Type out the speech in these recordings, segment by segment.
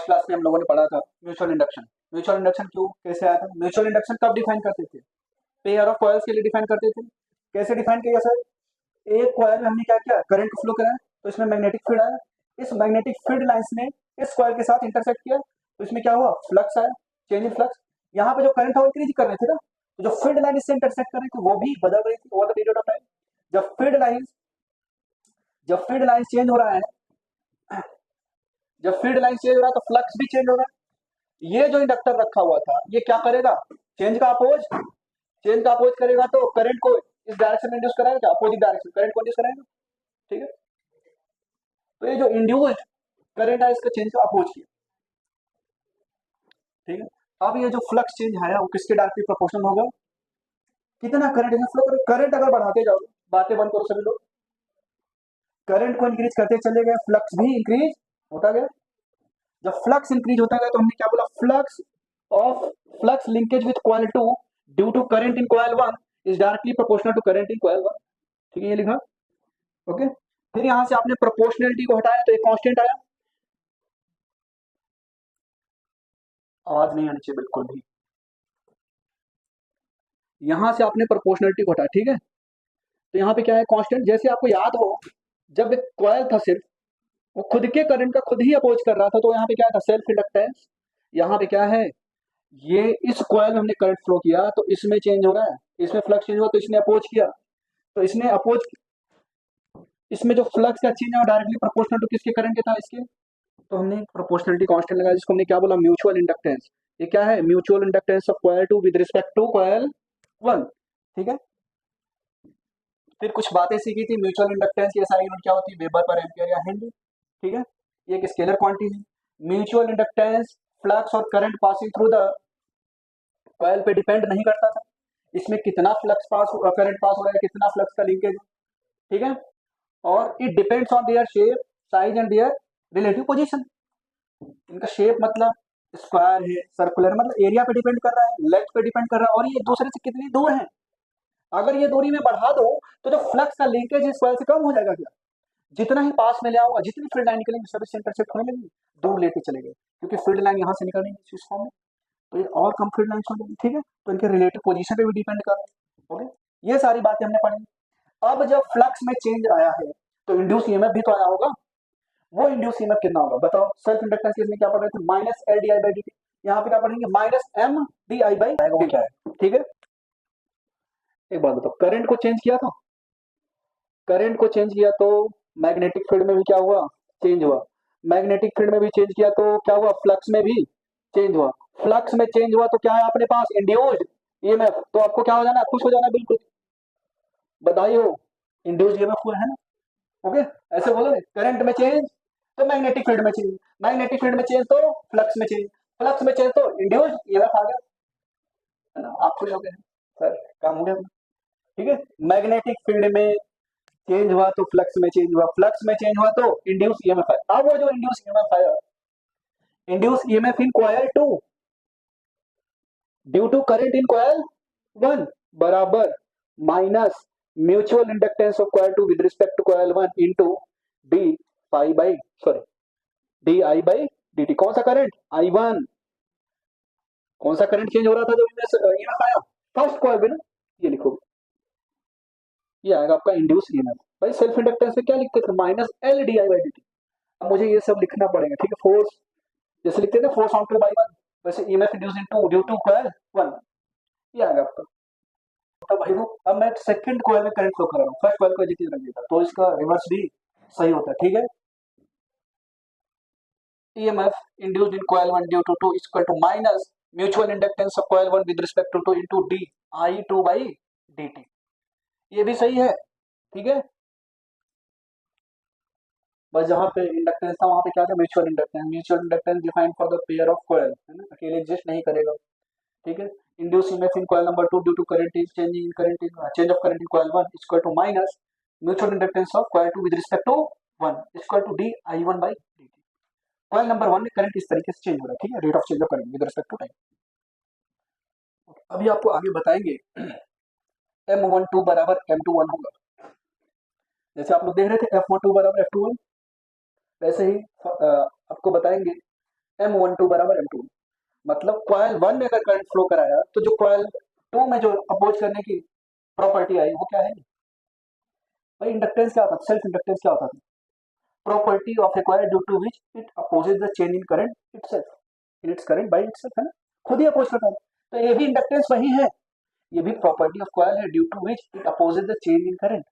First class में हम लोगों ने पढ़ा था म्यूचुअल इंडक्शन। म्यूचुअल इंडक्शन क्यों कैसे आया था? म्यूचुअल इंडक्शन कब डिफाइन करते थे? पेयर ऑफ कॉइल्स के लिए डिफाइन करते थे। कैसे डिफाइन किया सर? एक कॉइल में हमने क्या किया, करंट को फ्लो कराया, तो इसमें मैग्नेटिक फील्ड आया, इस मैग्नेटिक फील्ड लाइंस ने इस कॉइल के साथ इंटरसेक्ट किया, तो इसमें क्या हुआ, फ्लक्स आया, चेंज इन फ्लक्स। यहाँ पे जो करंट था वो इंक्रीज कर रहे थे ना, तो जो फील्ड लाइन इससे इंटरसेक्ट कर रही थी वो भी बदल रही थी over the period of time. जब फील्ड लाइन चेंज हो रहा है, जब फील्ड लाइन चेंज हो रहा है तो फ्लक्स भी चेंज हो रहा है। ये जो इंडक्टर रखा हुआ था ये क्या करेगा, चेंज का अपोज करेगा, तो करंट को इस डायरेक्शन में इंड्यूस कराएगा, अपोजिट डायरेक्शन करंट को इंड्यूस कराएगा। ठीक है, तो ये जो इंड्यूस्ड करंट है इसका चेंज का अपोज किया। ठीक है, अब ये जो फ्लक्स चेंज आया वो किसके डायरेक्टली प्रोपोर्शनल होगा, कितना करंट इसमें फ्लो करो। करंट अगर बढ़ाते जाओ, बातें बंद करो सभी लोग, करंट को इंक्रीज करते चले गए, फ्लक्स भी इंक्रीज होता गया। जब फ्लक्स इंक्रीज होता गया तो हमने क्या बोला, flux linkage with coil 2 due to current in coil 1 is directly proportional to current in coil 1। ठीक है, ये लिखा। ओके, फिर यहां से आपने प्रोपोर्शनलिटी को हटाया तो एक कांस्टेंट आया, आवाज नहीं आनी चाहिए बिल्कुल भी। यहां से आपने प्रोपोर्शनलिटी को हटाया, ठीक है, तो यहाँ पे क्या है, कांस्टेंट। जैसे आपको याद हो, जब एक कॉइल था सिर्फ, वो खुद के करंट का खुद ही अपोज कर रहा था, तो यहाँ पे क्या था, सेल्फ इंडक्टेंस। यहाँ पे क्या है, ये इस कॉइल में हमने करंट फ्लो किया तो इसमें चेंज हो रहा है, इसमें फ्लक्स चेंज हुआ तो इसने अपोज किया, तो इसने अपोज, इसमें जो फ्लक्स का चेंज है डायरेक्टली प्रोपोर्शनल टू किसके करंट के था, इसके। तो हमने प्रोपोर्शनलिटी कांस्टेंट लगाया, जिसको हमने क्या बोला, म्यूचुअल इंडक्टेंस। ये क्या है, mutual inductance of coil 2 with respect to coil 1। ठीक है, फिर कुछ बातें सीखी थी। म्यूचुअल इंडक्टेंस की एसआई यूनिट क्या होती है, वेबर पर एम्पियर या हेनरी। ठीक है, ये एक स्केलर क्वांटिटी है। म्यूचुअल इंडक्टेंस फ्लक्स और current passing through the coil पे डिपेंड नहीं करता था, इसमें कितना फ्लक्स पास करंट पास हो रहा है, कितना फ्लक्स का लिंकेज है। ठीक है, और it depends on their shape, size and there relative position. इनका शेप मतलब स्क्वायर है, सर्कुलर मतलब एरिया पे डिपेंड कर रहा है, लेंथ पे डिपेंड कर रहा है, और ये एक दूसरे से कितनी दूर है। अगर ये दूरी में बढ़ा दो तो जो फ्लक्स का लिंकेज इस कॉइल से कम हो जाएगा। क्या, जितना ही पास में ले आऊंगा, जितनी फील्ड लाइन निकलेंगे सब इससे इंटरसेक्ट होने लगेगी, दूर लेते चले गए, क्योंकि फील्ड लाइन यहाँ से निकल रही इस फॉर्म में, तो ये और कम फील्ड लाइन हो जाएगी। ठीक है, तो इनके रिलेटिव पोजीशन पे भी डिपेंड कर रहा है। ओके, ये सारी बातें हमने पढ़ी। अब जब फ्लक्स में चेंज आया है तो इंड्यूस ईएमएफ भी तो आया होगा, वो इंड्यूस ईएमएफ कितना होगा बताओ। सेल्फ इंडक्टेंस केस में क्या पढ़ रहे थे, minus L D I by D T, यहाँ पे क्या पढ़ेंगे, minus M D I by D क्या है। ठीक है, एक बात बताओ, करंट को चेंज किया था, करंट को चेंज किया तो मैग्नेटिक फील्ड में भी क्या हुआ, चेंज हुआ। मैग्नेटिक फील्ड में भी चेंज किया तो क्या हुआ, फ्लक्स में भी चेंज हुआ। फ्लक्स में चेंज हुआ तो क्या है अपने पास, इंड्यूस्ड ईएमएफ। तो आपको क्या हो जाना, खुश हो जाना, बिल्कुल बधाई हो, इंड्यूस्ड ईएमएफ हुआ है ना। ओके, ऐसे बोलो, करंट में चेंज तो मैग्नेटिक फील्ड में चेंज, मैग्नेटिक फील्ड में चेंज तो फ्लक्स में चेंज, फ्लक्स में चेंज तो इंड्यूस्ड ईएमएफ आ गया, है ना। आप खुश हो गए सर, काम हो गया। ठीक है, मैग्नेटिक फील्ड में चेंज हुआ तो फ्लक्स में चेंज हुआ, फ्लक्स में चेंज हुआ तो इंड्यूस ईएमएफ आया। अब वो जो इंड्यूस ईएमएफ आया, induce EMF in coil 2 due to current in coil 1 बराबर minus mutual inductance of coil 2 with respect to coil 1 into D pi by D I by D T. कौन सा current, I1। कौन सा current change हो रहा था जब EMF आया, फर्स्ट कॉइल में ना, ये लिखोगे, ये आएगा आपका इंड्यूस ईएमएफ। भाई सेल्फ इंडक्टेंस में क्या लिखते थे, minus L D I by D T. अब मुझे ये सब लिखना पड़ेगा। ठीक है, फोर्स जैसे लिखते थे, फोर्स ऑन टू बाई 1, वैसे EMF induce into due to coil 1, ये आएगा आपका। तो भाई वो अब मैं सेकंड कॉइल में करंट फ्लो कर रहा हूँ, फर्स्ट कॉइल को जितनी रख देता, तो इसका रिवर्स भी सही होता है। ठीक है, EMF induced in coil 1 due to 2 is equal to minus mutual inductance of coil 1 with respect to 2 into D I2 by dt। ये भी सही है। ठीक है, बस जहाँ पे इंडक्टेंस था वहाँ पे क्या था, mutual inductance. Mutual inductance define for the pair of coil, है ना, अकेले एग्जिस्ट नहीं करेगा। ठीक है, induce EMF in coil number 2 due to current is change of current in coil 1 is equal to minus mutual inductance of coil 2 with respect to 1 is equal to D I1 by dt। Coil number 1 में current इस तरीके से change हो रहा है। ठीक है, rate of change of current with respect to time. अभी आपको आगे बताएंगे M12 बराबर M21 होगा। जैसे आप लोग देख रहे थे F12 बराबर F21, वैसे ही आपको बताएंगे M12 बराबर M2। मतलब कॉइल 1 में अगर करंट फ्लो कराया तो जो कॉइल 2 में जो अपोज करने की प्रॉपर्टी आई वो क्या है भाई? इंडक्टेंस क्या होता है? सेल्फ इंडक्टेंस क्या होता है? Property of a coil due to which it opposes the change in current itself in its current by itself, है ना? खुद ही अपोज करता है। तो ये भी इंडक्टेंस वही है, ये भी प्रॉपर्टी ऑफ कॉइल है due to which it opposes the change in current,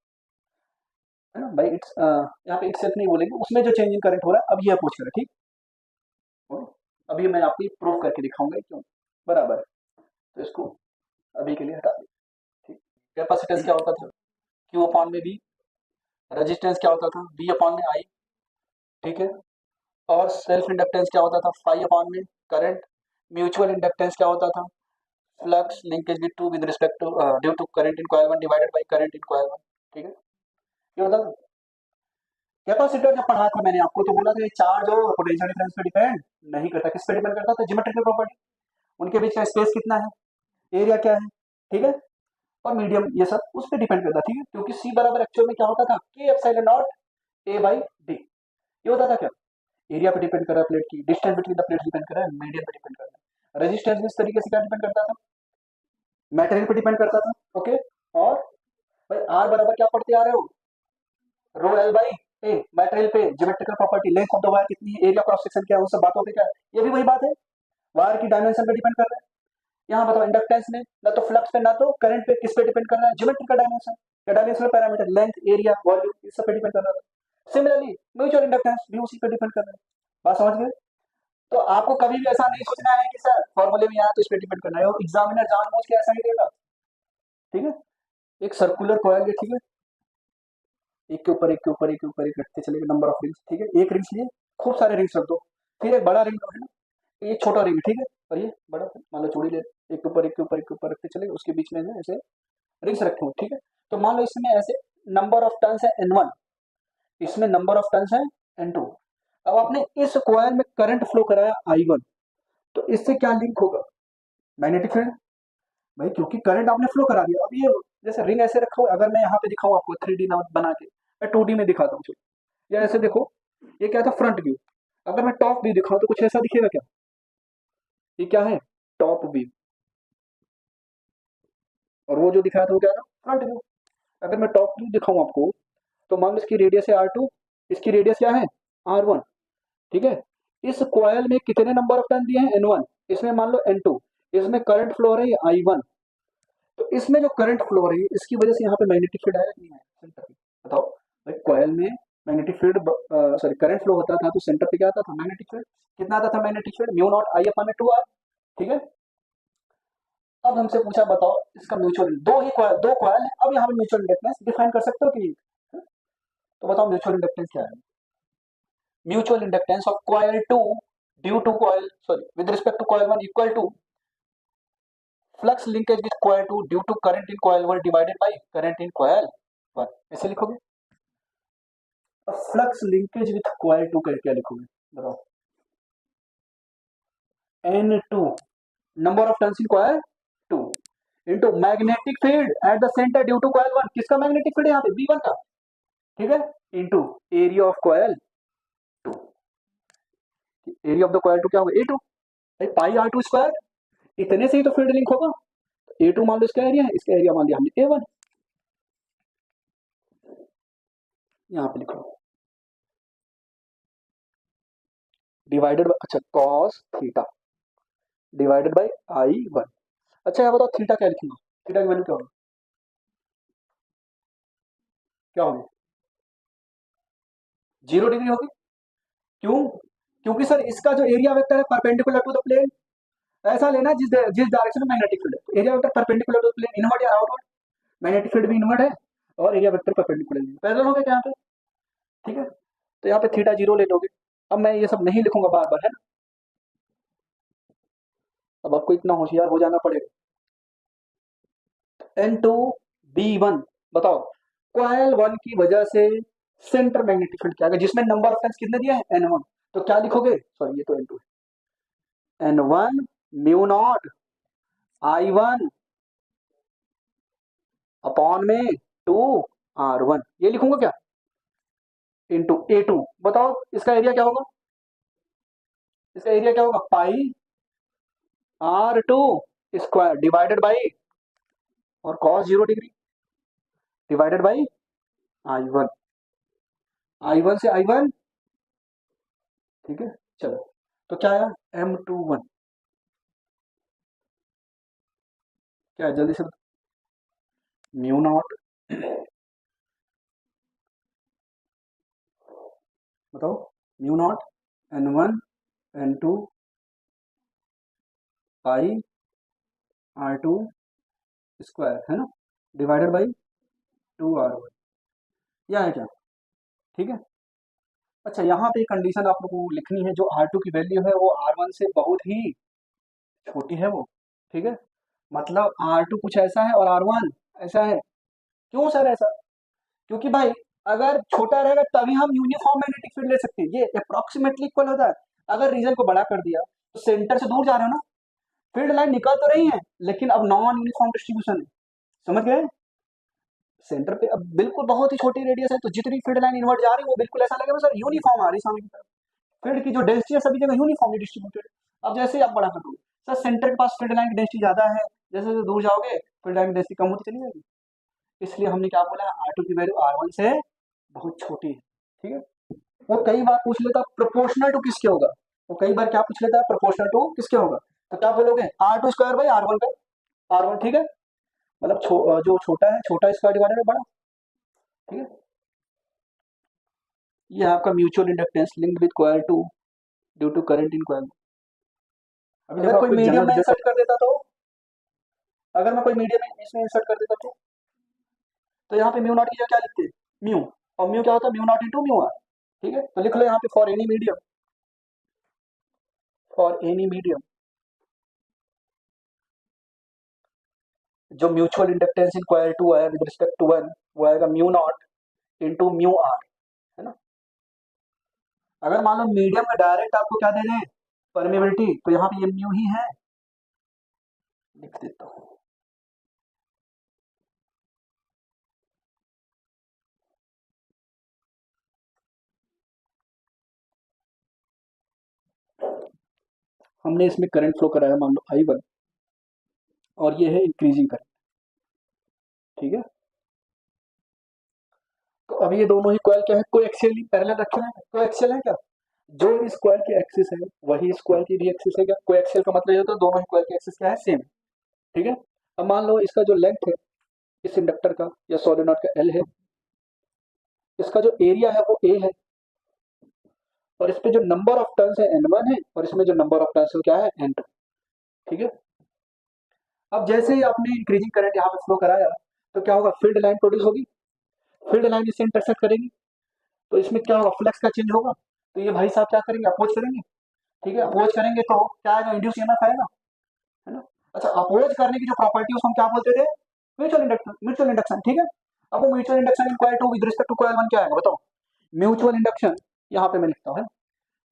है ना भाई? इट्स यहाँ पे इटसेल्फ नहीं बोलेंगे, उसमें जो चेंज इन करंट हो रहा है अब ये अपोज करें, ठीक है? अभी मैं आपको प्रूव करके दिखाऊंगा क्यों बराबर है। तो इसको अभी के लिए हटा दें, ठीक। कैपेसिटेंस क्या होता था? क्यू अपॉन में बी। रेजिस्टेंस क्या होता था? बी अपॉन में आई, ठीक है। और सेल्फ इंडक्टेंस क्या होता था? फाई अपॉन में करंट। म्यूचुअल इंडक्टेंस क्या होता था? Flux linkage with two with respect to due to current in coil 1 divided by current in coil 1, ठीक है। ये होता था। कैपेसिटर जब पढ़ा था मैंने आपको तो बोला था ये चार्ज और पोटेंशियल डिफरेंस पे डिपेंड नहीं करता, किस पे डिपेंड करता था? ज्योमेट्रिकल प्रॉपर्टी, उनके बीच का स्पेस कितना है, एरिया क्या है, ठीक है। और मीडियम, ये सब उस पर डिपेंड करता है, ठीक है। क्योंकि सी बराबर एक्चुअल में क्या होता था? के epsilon not a by D. ये होता था क्या? एरिया पे डिपेंड कर रहा है प्लेट की, distance between the plate depend कर रहा है, मीडियम पे डिपेंड कर रहा है। रेजिस्टेंस इस तरीके से क्या डिपेंड करता था? मेटेरियल पे डिपेंड करता था, ओके। और भाई आर बराबर क्या पढ़ते आ रहे हो? Rho L by A, material पे geometrical property, length of the wire कितनी है, एरिया क्रॉस सेक्शन क्या है, उन सब बातों पे क्या है? ये भी वही बात है, वायर की डायमेंशन पे डिपेंड कर रहा है। यहाँ बताओ इंडक्टेंस में ना तो फ्लक्स पे ना तो करंट पे, किस पे डिपेंड कर रहा है? ज्योमेट्रिकल डायमेंशन या dimensional parameter, length, area, volume, इस सब पे डिपेंड कर रहा है। सिमिलरली म्यूचुअल इंडक्टेंस भी उसी पे डिपेंड कर रहा है। बात समझ गए? तो आपको कभी भी ऐसा नहीं सोचना है कि सर फॉर्मूले में यहाँ तो इस पे डिपेंड करना है, और एग्जामिनर जानबूझ के ऐसा ही देगा, ठीक है। एक सर्कुलर कॉइल है, ठीक है, एक के ऊपर एक के ऊपर एक के ऊपर एक रखते चलेगा, नंबर ऑफ रिंग्स, ठीक है। एक रिंग्स लिए खूब सारे रिंग्स रख दो, फिर एक बड़ा रिंग है ना, ये छोटा रिंग, ठीक है, और ये बड़ा, मान लो चूड़ी ले, एक के ऊपर एक के ऊपर एक के ऊपर रखते चलेगा, उसके बीच में ऐसे रिंग्स रखे हो, ठीक है। तो मान लो इसमें ऐसे नंबर ऑफ टर्न्स है N1, इसमें नंबर ऑफ टर्न्स है N2। अब आपने इस कॉइल में करंट फ्लो कराया I1, तो इससे क्या लिंक होगा? मैग्नेटिक फील्ड भाई, क्योंकि करंट आपने फ्लो करा दिया। अब ये जैसे रिंग ऐसे रखा हुआ, अगर मैं यहाँ पे दिखाऊं आपको 3D ना बना के, मैं 2D में दिखाता हूँ, चलो या ऐसे देखो, ये क्या था? Front view. अगर मैं टॉप व्यू दिखाऊं तो कुछ ऐसा दिखेगा क्या? ये क्या है? Top view. और वो जो दिखाया था वो क्या था? Front view. अगर मैं टॉप व्यू दिखाऊं आपको, तो मान लो इसकी रेडियस है R2, इसकी रेडियस क्या है? R1, ठीक है। इस कॉइल में कितने नंबर ऑफ टर्न दिए हैं? N1, इसमें मान लो N2, इसमें करंट फ्लो हो रही है I1। तो इसमें जो करंट फ्लो हो रही है इसकी वजह से यहाँ पे मैग्नेटिक फील्ड आया नहीं आया सेंटर पे? बताओ भाई, कॉइल में magnetic field, sorry current flow होता था तो सेंटर पे क्या आता था? Magnetic field. कितना आता था magnetic field? Mu not I upon 2r, ठीक है। अब हमसे पूछा बताओ इसका म्यूचुअल, दो ही कॉइल, दो कॉइल है, अब यहाँ पे म्यूचुअल इंडक्टेंस डिफाइन कर सकते हो कि नहीं? तो बताओ म्यूचुअल इंडक्टेंस क्या है? Mutual inductance of coil 2 due to coil, sorry with respect to coil 1 equal to flux linkage with coil 2 due to current in coil 1 divided by current in coil 1। ऐसे लिखोगे। अब फ्लक्स लिंकेज विद कॉइल 2 करके क्या लिखोगे बताओ? N2 number of turns in coil 2 into magnetic field at the centre due to coil 1। किसका magnetic field? यहाँ पे B1 का, ठीक है, into area of coil 2। Area of the coil 2 क्या होगा? A2 भाई, पाई R2 स्क्वायर। इतने से ही तो फील्ड लिंक होगा। A2 मान लो इसका एरिया है, इसका एरिया मान लिया हमने A1, यहाँ पे लिखो डिवाइडेड बाय, अच्छा, cos theta divided by I1। अच्छा यहाँ बताओ थीटा क्या लिखेंगे? थीटा की वैल्यू क्या होगी? क्या होगी? 0 डिग्री होगी। क्यों? क्योंकि सर इसका जो एरिया वेक्टर है परपेंडिकुलर टू द प्लेन, ऐसा लेना जिस डायरेक्शन में मैग्नेटिक फील्ड है, area vector perpendicular to the plane, inward या आउटवर्ड। मैग्नेटिक फील्ड भी इनवर्ड है और एरिया वेक्टर परपेंडिकुलर है, पैरेलल हो गया यहाँ पे, ठीक है। तो यहाँ पे थीटा 0 ले लोगे। अब मैं ये सब नहीं लिखूंगा बार बार, है ना। अब आपको इतना होशियार हो जाना पड़ेगा। N2B1 बताओ, कॉइल 1 की वजह से सेंटर मैग्नेटिक फील्ड क्या है, जिसमें नंबर ऑफ टर्न्स कितने दिए हैं? N1। तो क्या लिखोगे? सॉरी ये तो N2 है। N1 mu not I1 upon में 2R1, ये लिखूंगा क्या? Into A2। बताओ इसका एरिया क्या होगा? इसका एरिया क्या होगा, पाई R2 स्क्वायर डिवाइडेड बाई, और cos 0 degree divided by I1, I1 से I1, ठीक है। चलो, तो क्या आया, M21 क्या है, जल्दी से म्यू नॉट, बताओ, mu naught N1 N2 pi R2 square, है ना, डिवाइडेड बाई 2R1, यह है क्या, ठीक है। अच्छा, यहाँ पे कंडीशन आप लोगों को लिखनी है, जो R2 की वैल्यू है वो R1 से बहुत ही छोटी है वो, ठीक है। मतलब R2 कुछ ऐसा है और R1 ऐसा है। क्यों सर ऐसा, क्योंकि भाई अगर छोटा रहेगा तभी हम यूनिफॉर्म मैग्नेटिक फील्ड ले सकते हैं, ये अप्रोक्सीमेटली इक्वल होता है। अगर रीजन को बड़ा कर दिया तो सेंटर से दूर जा रहे हो ना, फील्ड लाइन निकल तो रही है लेकिन अब नॉन यूनिफॉर्म डिस्ट्रीब्यूशन है, समझ गए। सेंटर पे अब बिल्कुल बहुत ही छोटी रेडियस है, तो जितनी फील्ड लाइन इन्वर्ट जा रही है वो बिल्कुल ऐसा लगेगा सर यूनिफॉर्म आ रही है सामने की तरफ, फील्ड की जो डेंसिटी है सभी जगह यूनिफॉर्मली डिस्ट्रीब्यूटेड। अब जैसे ही आप बड़ा कर दोगे सर, सेंटर के पास फील्ड लाइन की डेंसिटी ज्यादा है, जैसे जैसे दूर जाओगे फील्ड लाइन की डेंसिटी कम होती चली जाएगी। इसलिए हमने क्या बोला, R2 की वैल्यू R1 से बहुत छोटी है, ठीक है। वो कई बार पूछ लेता प्रोपोर्शनल टू किसके होगा, वो कई बार क्या पूछ लेता है, प्रोपोर्शनल टू किसके होगा, तो क्या बोलोगे, R2 स्क्वायर बाई R1 का R1, ठीक है। मतलब जो छोटा है छोटा स्क्वायर डिवाइडेड बाय बड़ा, ठीक है। ये आपका mutual inductance linked with coil 2 due to current in coil. अगर कोई मीडियम में इंसर्ट कर देता तो, अगर मैं कोई मीडियम में इसमें इंसर्ट कर देता तो यहाँ पे म्यू नॉट की जगह क्या लिखते हैं, म्यू, और म्यू क्या होता है, mu not into mu R, ठीक है। तो लिख लो यहाँ पे for any medium, for any medium जो म्यूचुअल इंडक्टेंस इन कॉइल 2 है विद रिस्पेक्ट टू 1, वो आएगा mu not into mu R, है ना। अगर मान लो मीडियम का डायरेक्ट आपको क्या दे रहे हैं, परमेबिलिटी, तो यहाँ पे ये म्यू ही है, लिख देता हूँ। हमने इसमें करंट फ्लो कराया मान लो I1, और ये है इंक्रीजिंग करंट, ठीक है। तो अब ये दोनों ही कॉइल क्या है, कोएक्सियली पैरेलल रखे हैं, कोएक्सियल है क्या, जो इस कॉइल की एक्सिस है वही इस कॉइल की भी एक्सिस है क्या, कोएक्सियल का मतलब ये होता है दोनों ही कॉइल की एक्सिस क्या है, सेम, ठीक है। अब मान लो इसका जो लेंथ है इस इंडक्टर का या सोलेनॉइड का L है, इसका जो एरिया है वो A है, और इस पे जो नंबर ऑफ टर्न्स है N1 है, और इसमें जो नंबर ऑफ टर्न्स है क्या है N2, ठीक है। अब जैसे ही आपने इंक्रीजिंग करंट यहाँ पे फ्लो कराया तो क्या होगा, फील्ड लाइन प्रोड्यूस होगी, फील्ड लाइन इससे इंटरसेक्ट करेगी, तो इसमें क्या होगा, फ्लक्स का चेंज होगा, तो ये भाई साहब क्या करेंगे, अपोज करेंगे, ठीक है। अपोज करेंगे तो क्या आएगा, इंड्यूस ईएमएफ आएगा, है ना। अच्छा, अपोज करने की जो प्रॉपर्टी उसको हम क्या बोलते थे, म्यूचुअल इंडक्शन, म्यूचुअल इंडक्शन, ठीक है। अब वो mutual induction in coil 2 with respect to coil 1 क्या आएगा बताओ, म्यूचुअल इंडक्शन, यहाँ पे मैं लिखता हूँ, है,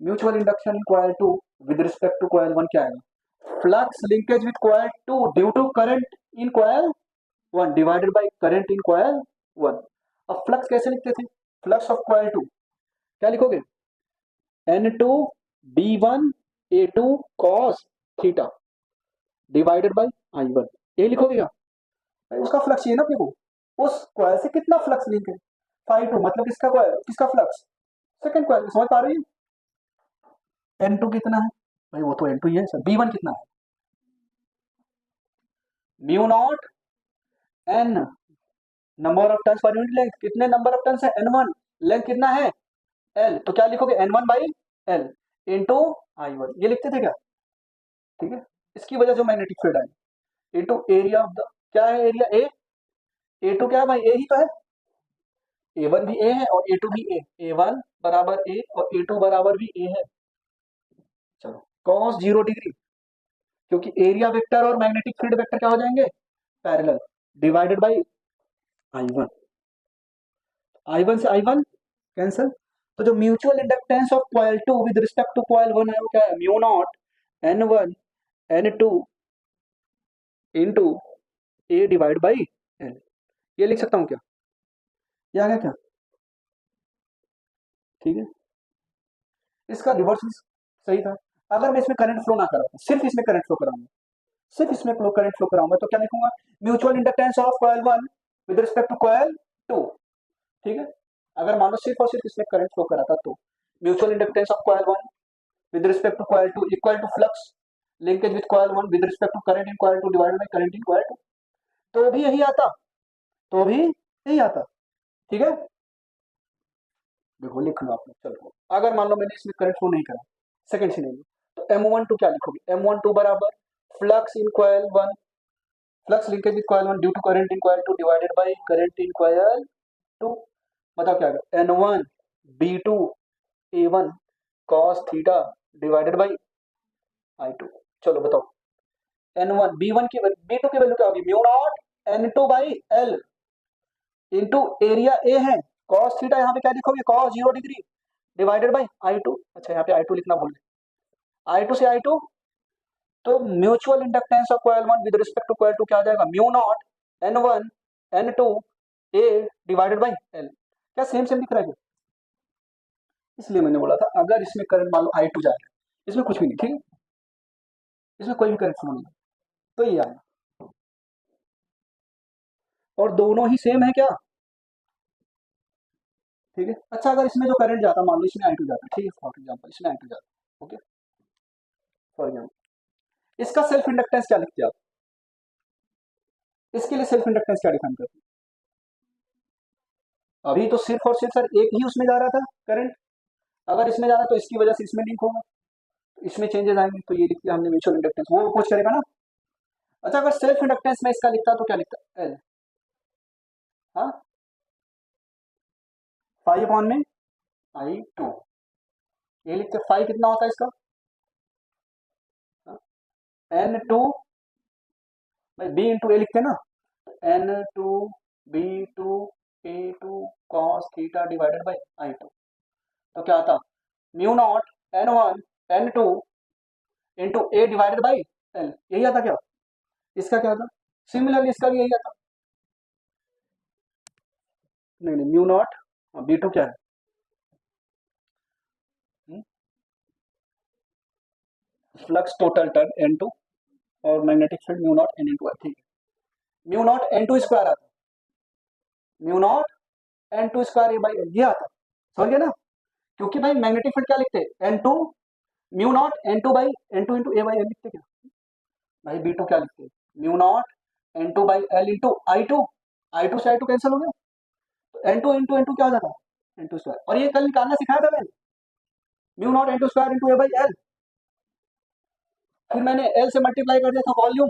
mutual induction in coil 2 with respect to coil 1 क्या आएगा, flux linkage with coil 2 due to current in coil 1 divided by current in coil 1। अब फ्लक्स कैसे लिखते थे, फ्लक्स ऑफ कॉइल 2 क्या लिखोगे, N2 B1 A2 cos theta divided by I1, ये लिखोगे क्या, उसका फ्लक्स चाहिए ना अपने को, उस कॉइल से कितना फ्लक्स लिंक है, φ2 मतलब किसका कॉइल, किसका फ्लक्स, सेकंड कॉइल, समझ पा रही है। N2 कितना है भाई, वो तो N2 ही है सर, B1 कितना है, mu not N number of turns per unit length, कितने नंबर ऑफ टर्न्स है N1, लेंथ कितना है L, तो क्या लिखोगे N1 by L into I1, ये लिखते थे क्या, ठीक है। इसकी वजह से magnetic field I into area of the, क्या है एरिया A, A2 क्या है भाई, A ही तो है, A1 भी A है और A2 भी A, A1 बराबर A और A2 बराबर भी A है। चलो, cos 0 डिग्री, क्योंकि एरिया वेक्टर और मैग्नेटिक फील्ड वेक्टर क्या हो जाएंगे, parallel, divided by I1, I1 से I1 कैंसिल, तो जो mutual inductance of coil 2 with respect to coil 1 है वो क्या है, mu not N1 N2 into A divide by L, ये लिख सकता हूँ क्या, ये आ गया क्या, ठीक है। इसका रिवर्स सही था, अगर मैं इसमें करंट फ्लो ना कराऊँ, सिर्फ इसमें करंट फ्लो कराऊंगा, सिर्फ इसमें करंट फ्लो कराऊंगा, तो क्या लिखूंगा, mutual inductance of coil 1 with respect to coil 2, ठीक है। अगर मान लो सिर्फ और सिर्फ इसमें करंट फ्लो करा था, तो mutual inductance of coil 1 with respect to coil 2 equal to flux linkage with coil 1 with respect to current in coil 2 divided by current in coil 2, तो भी यही आता, तो भी यही आता, ठीक है। देखो लिख लो आपने, चलो अगर मान लो मैंने इसमें करंट फ्लो नहीं करा, सेकंड सिनेरियो, तो M12 क्या लिखोगे, M12 बराबर flux in coil 1, flux linkage with coil 1 due to current in coil 2 divided by current in coil 2, बताओ क्या आएगा, N1 B2 A1 cos theta divided by I2, चलो बताओ, N1 B1 की B2 की वैल्यू क्या होगी, mu naught N2 by L into area A है, cos थीटा यहाँ पे क्या लिखोगे, cos 0 degree divided by I2, अच्छा यहाँ पे I2 लिखना भूल गए, I2 से I2, तो mutual inductance of coil 1 with respect to coil 2 क्या आ जाएगा, mu not N1 N2 A divided by L, क्या सेम सेम दिख रहा है, इसलिए मैंने बोला था अगर इसमें करंट मान लो I2 जा रहा है, इसमें कुछ भी नहीं, ठीक है, इसमें कोई भी करंट फ्लो नहीं है, तो ये आया, और दोनों ही सेम है क्या, ठीक है। अच्छा अगर इसमें जो करंट जाता, मान लो इसमें I2 जाता, ठीक है, फॉर एग्जांपल इसमें I2 जाता, ओके, फॉर एग्जांपल इसका सेल्फ इंडक्टेंस क्या लिखते हैं आप, इसके लिए सेल्फ इंडक्टेंस क्या डिफाइन करते हैं, अभी तो सिर्फ और सिर्फ सर एक ही उसमें जा रहा था करंट, अगर इसमें जा रहा तो इसकी वजह से इसमें लिंक होगा, तो इसमें चेंजेस आएंगे, तो ये लिख दिया हमने म्यूचुअल इंडक्टेंस, वो कुछ करेगा ना। अच्छा अगर सेल्फ इंडक्टेंस में इसका लिखता तो क्या लिखता, एल, हाँ, 5 अपॉन में I2, ये लिखते, 5 कितना होता है इसका, N2 बी इंटू ए लिखते हैं ना, N2 B2 A2 cos theta divided by I2, तो क्या आता, mu naught N1 N2 into A divided by L, यही आता क्या, इसका क्या आता, सिमिलरली इसका भी यही आता, नहीं नहीं म्यू नॉट B2 क्या है, फ्लक्स टोटल टर्न N2 और magnetic field mu naught N into है, ठीक है, म्यू नॉट N2 स्क्वायर आता, mu naught N2 square A by ये आता, समझ गए ना, क्योंकि भाई मैग्नेटिक फील्ड क्या लिखते हैं, N2 mu naught N2 by N2 into A by L लिखते क्या, भाई B2 क्या लिखते हैं, mu naught N2 by L into I2, I2 से I2 कैंसिल हो गया, तो N2 इंटू N2 क्या हो जाता है, N2 स्क्वायर, और ये कल निकालना सिखाया था मैंने, mu naught N2 square into A by L, फिर मैंने L से मल्टीप्लाई कर दिया था volume,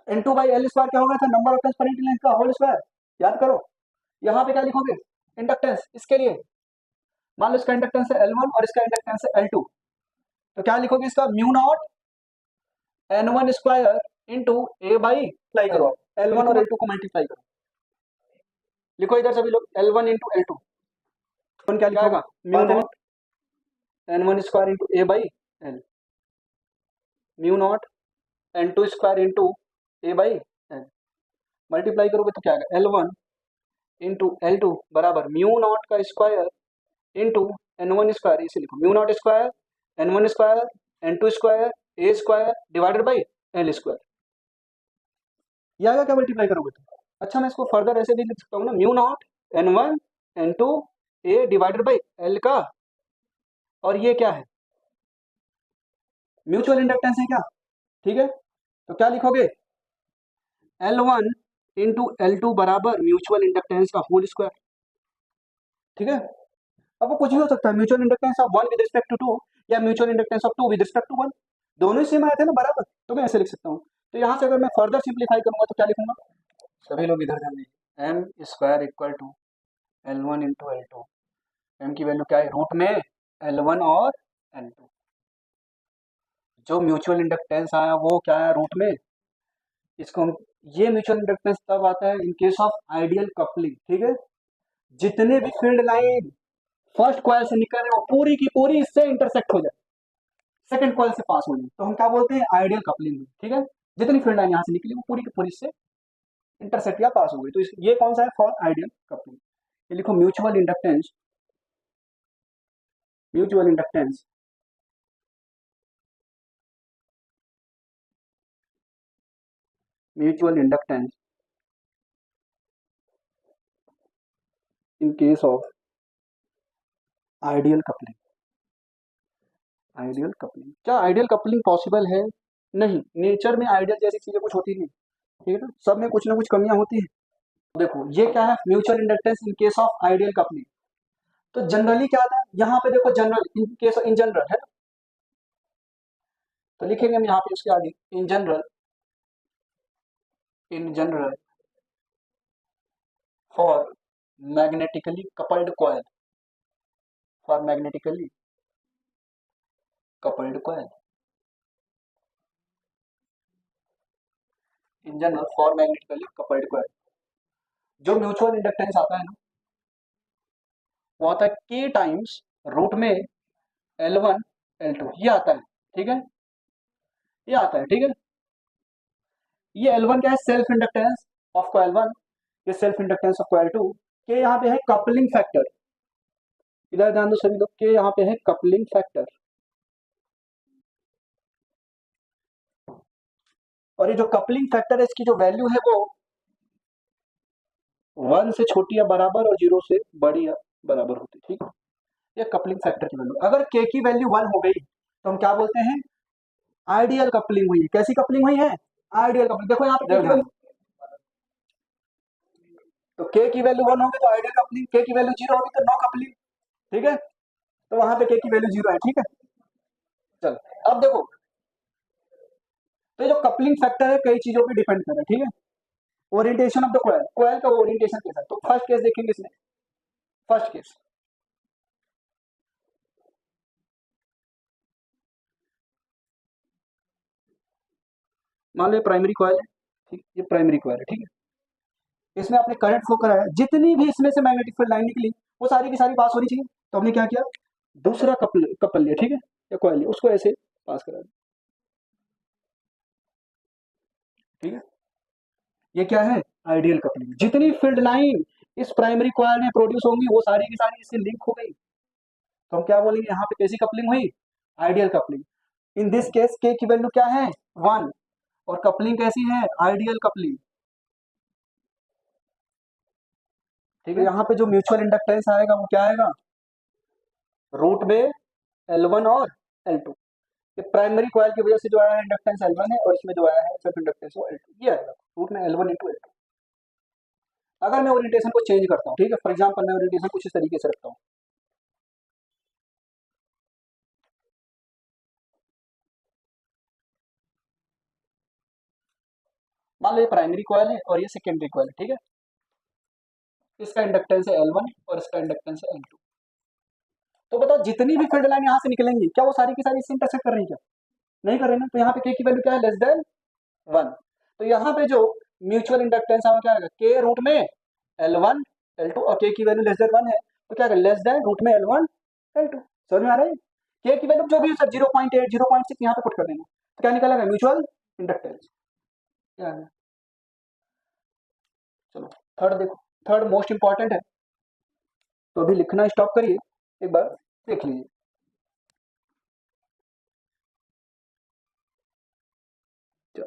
N2 by L square क्या हो गया था, number of turns per unit length का होल स्क्वायर, याद करो, यहाँ पे क्या लिखोगे, इंडक्टेंस, इसके लिए मान लो इसका इंडक्टेंस है L1 और इसका इंडक्टेंस है L2, तो क्या लिखोगे इसका, mu naught N1 square into A by apply करो, L1 और L2 को मल्टीप्लाई करो, लिखो इधर सभी लोग L1 इंटू L2, तो क्या लिखोगा, mu not N1 square into A by L, mu naught N2 square into A by L, multiply करोगे तो क्या आएगा, L1 इंटू L2 बराबर म्यू नॉट का स्क्वायर इंटू N1 स्क्वायर, इसे लिखो mu naught square N1 square N2 square A square divided by L square, ये आएगा क्या मल्टीप्लाई करोगे तो, अच्छा मैं इसको फर्दर ऐसे भी लिख सकता हूँ ना, mu naught N1 N2 A divided by L का, और ये क्या है, म्यूचुअल इंडक्टेंस है क्या, ठीक है, तो क्या लिखोगे, L1 इंटू L2 बराबर म्यूचुअल इंडक्टेंस का होल स्क्वायर, ठीक है, अब वो कुछ भी हो सकता है, mutual inductance of 1 with respect to 2 या mutual inductance of 2 with respect to 1, दोनों ही सेम आए थे ना बराबर, तो मैं ऐसे लिख सकता हूँ, तो यहाँ से अगर मैं फर्दर सिंप्लीफाई करूंगा तो क्या लिखूंगा, सभी लोग इधर ध्यान दीजिए, M square equal to L1 into L2, M की वैल्यू क्या है, रूट में L1 और L2, जो म्यूचुअल इंडक्टेंस आया वो क्या है, रूट में, इसको हम, ये म्यूचुअल इंडक्टेंस तब आता है in case of ideal coupling, ठीक है, जितने भी फील्ड लाइन फर्स्ट कॉइल से निकल रहे हो पूरी की पूरी इससे इंटरसेक्ट हो जाए, सेकंड कॉइल से पास हो जाए, तो हम क्या बोलते हैं, आइडियल कपलिंग, ठीक है, जितनी फील्ड लाइन यहाँ से निकली वो पूरी की पूरी इससे इंटरसेक्ट या पास हो गई, तो ये कौन सा है, फॉर आइडियल कपलिंग, ये लिखो mutual inductance, mutual inductance mutual inductance in case of ideal coupling. Ideal coupling, क्या आइडियल कपलिंग पॉसिबल है? नहीं, नेचर में आइडियल जैसी चीजें कुछ होती नहीं, ठीक है ना, सब में कुछ ना कुछ कमियां होती है। देखो ये क्या है, mutual inductance in case of ideal coupling. तो जनरली क्या आता है यहाँ पे, देखो general in case in general है, तो लिखेंगे हम यहाँ पे इसके आगे in general, in general for magnetically coupled coil, for magnetically coupled coil, in general for magnetically coupled coil. जो म्यूचुअल इंडक्टेंस आता है ना, वो आता है के टाइम्स रूट में L1 L2, ये आता है, ठीक है, ये आता है, ठीक है। ये L1 क्या है, सेल्फ इंडक्टेंस ऑफ कॉइल 1, ये सेल्फ इंडक्टेंस ऑफ कॉइल 2। के यहाँ पे है कपलिंग फैक्टर, इधर ध्यान दो सभी लोग, के यहाँ पे है कपलिंग फैक्टर, और ये जो कपलिंग फैक्टर है इसकी जो वैल्यू है वो 1 से छोटी या बराबर और 0 से बड़ी या बराबर होती है, ठीक है। ये कपलिंग फैक्टर की वैल्यू, अगर के की वैल्यू 1 हो गई तो हम क्या बोलते हैं, आइडियल कपलिंग हुई है। कैसी कपलिंग हुई है, आइडियल कपलिंग। देखो यहाँ पे के की वैल्यू, तो के की वैल्यू 1 होगी तो आइडियल कपलिंग, के की वैल्यू 0 होगी तो नो कपलिंग, ठीक है। तो वहां पे के की वैल्यू 0 है, ठीक है। चल अब देखो, तो ये जो कपलिंग फैक्टर है कई चीजों पे डिपेंड कर रहा है, ठीक है। Orientation of the coil, coil का ओरिएंटेशन कैसा है, तो फर्स्ट केस देखेंगे इसमें। फर्स्ट केस, मान लो ये प्राइमरी कॉइल है, ठीक, ये प्राइमरी कॉइल है, ठीक है। इसमें आपने करंट फ्लो कराया, जितनी भी इसमें से मैग्नेटिक फील्ड लाइन निकली वो सारी की सारी पास होनी चाहिए, तो हमने क्या किया, दूसरा कपल लिया, ठीक है, या कॉइल लिया, उसको ऐसे पास करा दिया, ठीक है। ये क्या है, आइडियल कपलिंग। जितनी फील्ड लाइन इस प्राइमरी कॉइल में प्रोड्यूस होंगी वो सारी की सारी इससे लिंक हो गई, तो हम क्या बोलेंगे, यहाँ पे कैसी कपलिंग हुई, ideal coupling. In this case के की वैल्यू क्या है, 1, और कपलिंग कैसी है, आइडियल कपलिंग, ठीक है। यहाँ पे जो म्यूचुअल इंडक्टेंस आएगा वो क्या आएगा, रूट में L1 और L2। ये प्राइमरी कॉइल की वजह से जो आया है इंडक्टेंस L1 है, और इसमें जो आया है सेल्फ इंडक्टेंस वो L2, ये आएगा रूट में L1 इंटू L2। अगर मैं ओरिएंटेशन को चेंज करता हूँ, ठीक है, फॉर एग्जाम्पल मैं ओरिएंटेशन कुछ इस तरीके से रखता हूँ, मान लो ये प्राइमरी कॉइल है और ये सेकेंडरी कॉइल है, ठीक है। इसका इंडक्टेंस है L1 और इसका इंडक्टेंस है L2। तो बताओ जितनी भी फील्ड लाइन यहाँ से निकलेंगी क्या वो सारी की सारी इससे इंटरसेक्ट कर रही है क्या, नहीं कर रही ना, तो यहाँ पे के की वैल्यू क्या है, लेस देन 1। तो यहाँ पे जो म्यूचुअल इंडक्टेंस है क्या आएगा, के रूट में L1 L2, और के की वैल्यू लेस देन 1 है तो क्या आएगा, लेस देन रूट में L1 L2। समझ में आ रहा है, के की वैल्यू जो भी है सर 0.8 0.6 यहाँ पे पुट कर देना, तो क्या निकलेगा, म्यूचुअल इंडक्टेंस, क्या है। चलो थर्ड देखो, थर्ड मोस्ट इंपॉर्टेंट है, तो अभी लिखना स्टॉप करिए, एक बार देख लीजिए। चलो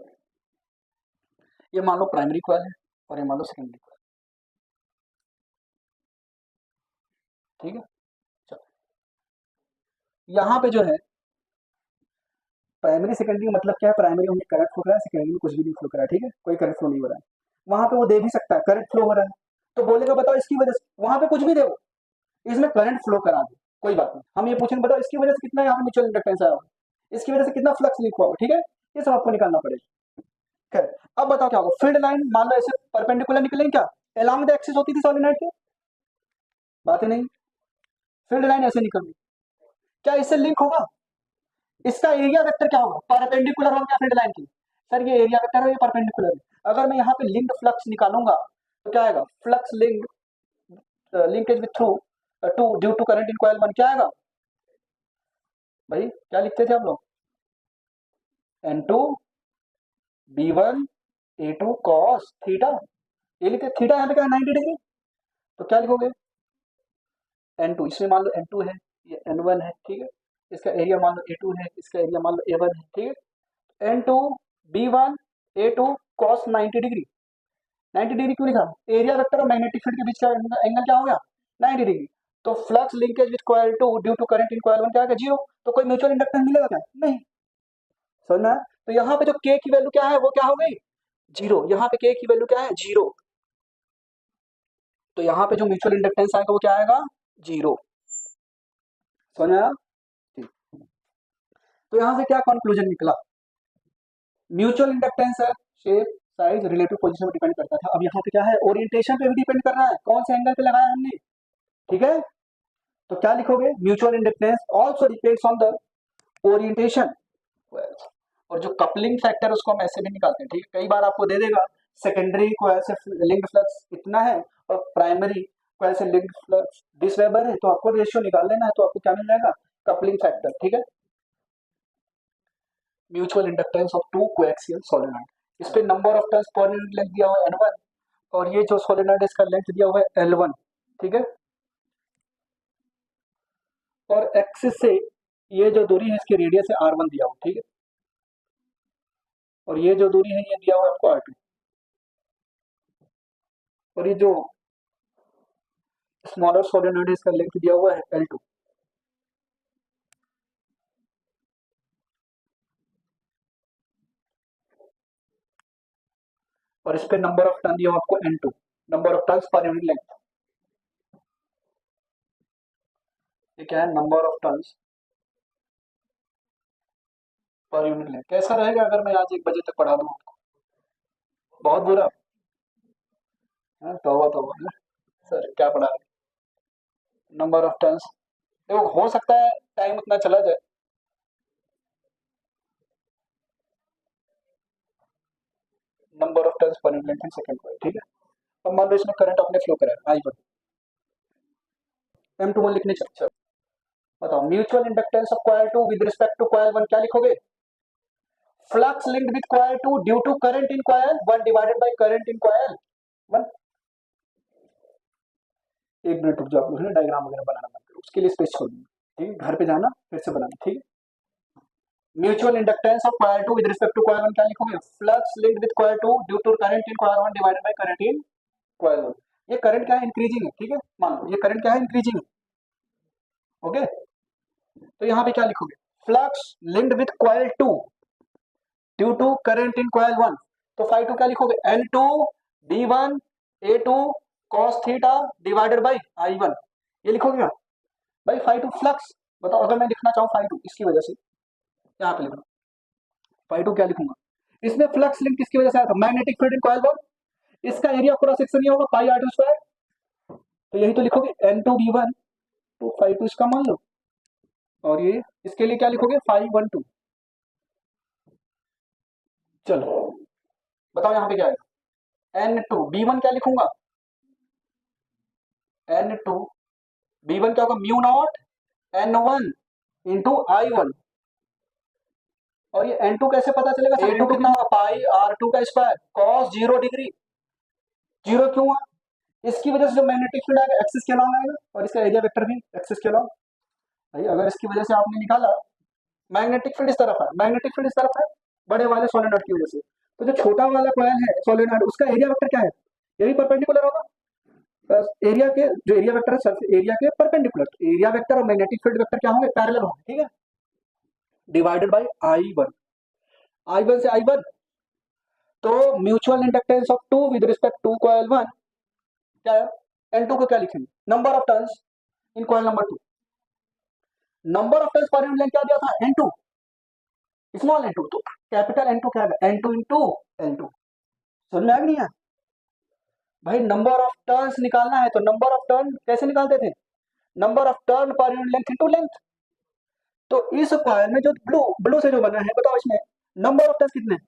ये मान लो प्राइमरी कॉइल है और ये मान लो सेकेंडरी कॉइल, ठीक है। चलो यहाँ पे जो है प्राइमरी सेकेंडरी का मतलब क्या है, प्राइमरी में करंट फ्लो करा है, सेकेंडरी में कुछ भी नहीं फ्लो करा है, ठीक है, कोई करंट फ्लो नहीं हो रहा है। वहां पे वो दे भी सकता है करंट फ्लो हो रहा है, तो बोलेगा बताओ इसकी वजह से, वहां पे कुछ भी दे, इसमें करंट फ्लो करा दे, कोई बात नहीं, हम ये पूछेंगे बताओ इसकी वजह से कितना यहाँ पे म्यूचुअल इंडक्टेंस आया होगा, इसकी वजह से कितना फ्लक्स लिंक हुआ होगा, ठीक है, ये सब आपको निकालना पड़ेगा। खैर अब बताओ क्या होगा, फील्ड लाइन मान लो ऐसे परपेंडिकुलर निकलेंगे क्या, अलोंग द एक्सिस होती थी सॉलिनॉइड के, बात नहीं, फील्ड लाइन ऐसे निकल रही, क्या इससे लिंक होगा, इसका एरिया वेक्टर क्या होगा, परपेंडिकुलर हो गया फील्ड लाइन की, सर ये एरिया वेक्टर है, ये परपेंडिकुलर है। अगर मैं यहाँ पे लिंक्ड फ्लक्स निकालूंगा तो क्या आएगा, flux link linkage with through two due to current in coil 1, क्या आएगा भाई, क्या लिखते थे आप लोग, N2 B1 A2 cos theta, ये लिखते, थीटा यहाँ पे क्या है 90 डिग्री, तो क्या लिखोगे, N2, इसमें मान लो N2 है, ये N1 है, ठीक है, इसका एरिया मान लो A2 है, इसका एरिया मान लो A1 है, ठीक है। N2 B1 A2 cos 90 degree. 90 degree क्यों लिखा? एरिया वेक्टर और मैग्नेटिक फील्ड के बीच का एंगल क्या हो गया? 90 डिग्री। तो flux linkage with coil 2 due to current in coil 1 क्या है? 0। तो कोई म्यूचुअल इंडक्टेंस मिलेगा क्या? नहीं। समझ में आया? तो यहाँ पे जो K की वैल्यू क्या है वो क्या हो गई? 0। यहाँ पे K की वैल्यू क्या है? 0। तो यहाँ पे जो म्यूचुअल इंडक्टेंस आएगा वो क्या आएगा? 0। समझ में आया? तो यहाँ से क्या कंक्लूजन निकला? म्यूचुअल इंडक्टेंस है शेप, साइज, रिलेटिव पोजीशन पर डिपेंड करता था। अब यहाँ पे क्या है? ओरिएंटेशन पे भी डिपेंड कर रहा है, कौन से एंगल पे लगाया हमने। ठीक है, तो क्या लिखोगे? Mutual inductance also depends on the orientation. और जो कपलिंग फैक्टर उसको हम ऐसे भी निकालते हैं। ठीक है, कई बार आपको दे देगा सेकेंडरी को ऐसे लिंक फ्लक्स इतना है और प्राइमरी को ऐसे लिंक फ्लक्स दिस वेबर है, तो आपको रेशियो निकाल लेना है, तो आपको क्या मिल जाएगा? Coupling factor. ठीक है, mutual inductance of two coaxial solenoid. इस पे number of turns per unit length दिया हुआ है N1 और ये जो सोलेनॉइड इसका लेंथ दिया हुआ है L1। ठीक है, और एक्सिस से ये जो दूरी है इसकी रेडियस है R1 दिया हुआ। ठीक है, और ये जो दूरी है ये दिया हुआ है आपको R2, और ये जो स्मॉलर सोलेनॉइड है इसका लेंथ दिया हुआ है L2। और इस पे नंबर ऑफ टर्न दिया हुआ आपको N2, number of turns per unit length. ये क्या है? Number of turns per unit length. कैसा रहेगा अगर मैं आज 1 बजे तक पढ़ा दूं आपको? बहुत बुरा। तौबा तौबा सर, क्या पढ़ा? नंबर ऑफ टर्न्स, देखो हो सकता है टाइम उतना चला जाए। Number of turns per unit length in second पर। ठीक है, अब मान लो इसमें करंट अपने फ्लो करा है I1, M21 लिखने चल। बताओ mutual inductance of coil 2 with respect to coil 1 क्या लिखोगे? Flux linked with coil 2 due to current in coil 1 divided by current in coil 1। एक मिनट रुक जाओ, आप लोग ना डायग्राम वगैरह बनाना मत करो, उसके लिए स्पेस छोड़ दूंगा। ठीक है, घर पे जाना फिर से बनाना। ठीक है, mutual inductance of coil 2 with respect to coil 1 क्या लिखोगे? Flux linked with coil 2 due to current in coil 1 divided by current in coil 1। ये करंट क्या है? इंक्रीजिंग है। ठीक है, मान लो ये करंट क्या है? इंक्रीजिंग है। ओके, तो यहाँ पे क्या लिखोगे? Flux linked with coil 2 due to current in coil 1। तो फाई 2 क्या लिखोगे? N2 D1 A2 cos theta divided by I1। ये लिखोगे क्या भाई? Phi 2 flux. बताओ अगर मैं लिखना चाहूँ फाई 2 इसकी वजह से, यहाँ पे लिखना फाई 2 क्या लिखूंगा? इसमें फ्लक्स लिंक किसकी वजह से आया था? मैग्नेटिक फील्ड इन कॉइल 1। इसका एरिया पूरा सेक्शन ये होगा पाई R2 स्क्वायर। तो यही तो लिखोगे N2 D1, तो फाई 2 इसका मान लो, और ये इसके लिए क्या लिखोगे? फाई 1 2। चलो बताओ यहाँ पे क्या है? N2 B1 क्या लिखूंगा? N2 B1 क्या होगा? Mu naught N1 into I1। और ये N2 कैसे पता चलेगा? A2 कितना होगा? पाई R2 का स्क्वायर cos 0 डिग्री। 0 क्यों हुआ? इसकी वजह से जो मैग्नेटिक फील्ड आएगा एक्सिस के अलॉन्ग आएगा, और इसका एरिया वेक्टर भी एक्सिस के अलॉन्ग। भाई अगर इसकी वजह से आपने निकाला मैग्नेटिक फील्ड इस तरफ है, मैग्नेटिक फील्ड इस तरफ है बड़े वाले सोलेनॉइड की वजह से, तो जो छोटा वाला कॉइल है सोलेनॉइड उसका एरिया वेक्टर क्या है? यही परपेंडिकुलर होगा एरिया के, जो एरिया वेक्टर है सरफेस एरिया के परपेंडिकुलर। एरिया वेक्टर और मैग्नेटिक फील्ड वेक्टर क्या होंगे? पैरेलल होंगे। ठीक है, डिवाइडेड बाय I1। I1 से I1, तो mutual inductance of 2 with respect to coil 1 क्या है? N2 को क्या लिखेंगे? Number of turns in coil number 2। Number of turns per unit length क्या दिया था? N2, small N2। तो कैपिटल N2 क्या है? N2 into L2। समझ में आ गई? भाई नंबर ऑफ टर्न्स निकालना है तो नंबर ऑफ टर्न कैसे निकालते थे? नंबर ऑफ टर्न पर यूनिट लेंथ इनटू लेंथ। तो इस कॉइल में जो ब्लू ब्लू से जो बना है, बताओ इसमें नंबर ऑफ टर्न्स कितने हैं?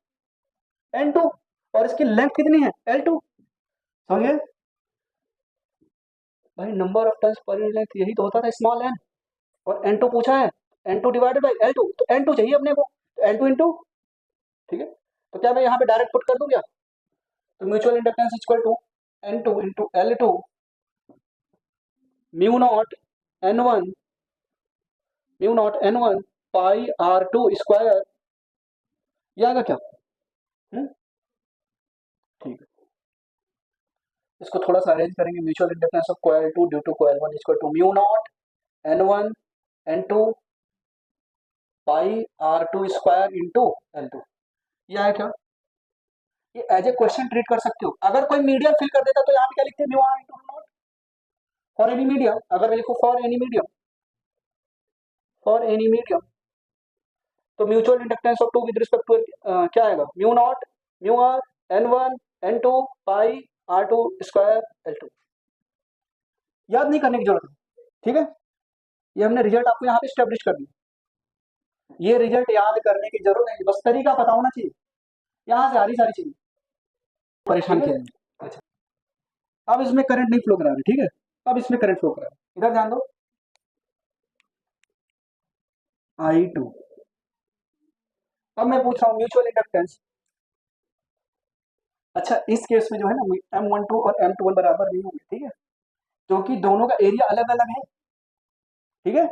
N2, और इसकी लेंथ कितनी है? L2। समझिए भाई, number of turns per unit length यही तो होता था स्मॉल n, और N2 पूछा है, N2 डिवाइडेड बाय L2, तो N2 चाहिए अपने को, तो N2 इंटू। ठीक है, तो क्या मैं यहाँ पे डायरेक्ट पुट कर दूं क्या? तो mutual inductance equal to N2 into L2 mu not N1 mu not N1 pi R2 square. ये आएगा क्या? ठीक है, इसको थोड़ा सा अरेंज करेंगे। Mutual inductance of coil 2 due to coil 1 equal to mu not N1 N2 pi R2 square into L2। यह है क्या, ये एज ए क्वेश्चन ट्रीट कर सकते हो। अगर कोई मीडियम फिल कर देता तो यहाँ पे क्या लिखते हैं, mu R into naught for any medium. अगर मैं लिखूं for any medium, for any medium, तो mutual inductance of two with respect to क्या आएगा, mu naught mu R N1 N2 pi R2 square L2। याद नहीं करने की जरूरत है, ठीक है, ये हमने रिजल्ट आपको यहाँ पे स्टेब्लिश कर दिया। ये रिजल्ट याद करने की जरूरत नहीं, बस तरीका पता होना चाहिए। यहाँ से आ रही सारी चीजें, परेशान किया है। अच्छा, अब इसमें करंट नहीं फ्लो करा रहे, ठीक है, अब इसमें करंट फ्लो करा रहे, इधर ध्यान दो, I2। अब मैं पूछ रहा हूँ म्यूचुअल इंडक्टेंस। अच्छा, इस केस में जो है ना M12 और M21 बराबर नहीं होंगे, ठीक है, क्योंकि दोनों का एरिया अलग अलग है, ठीक है।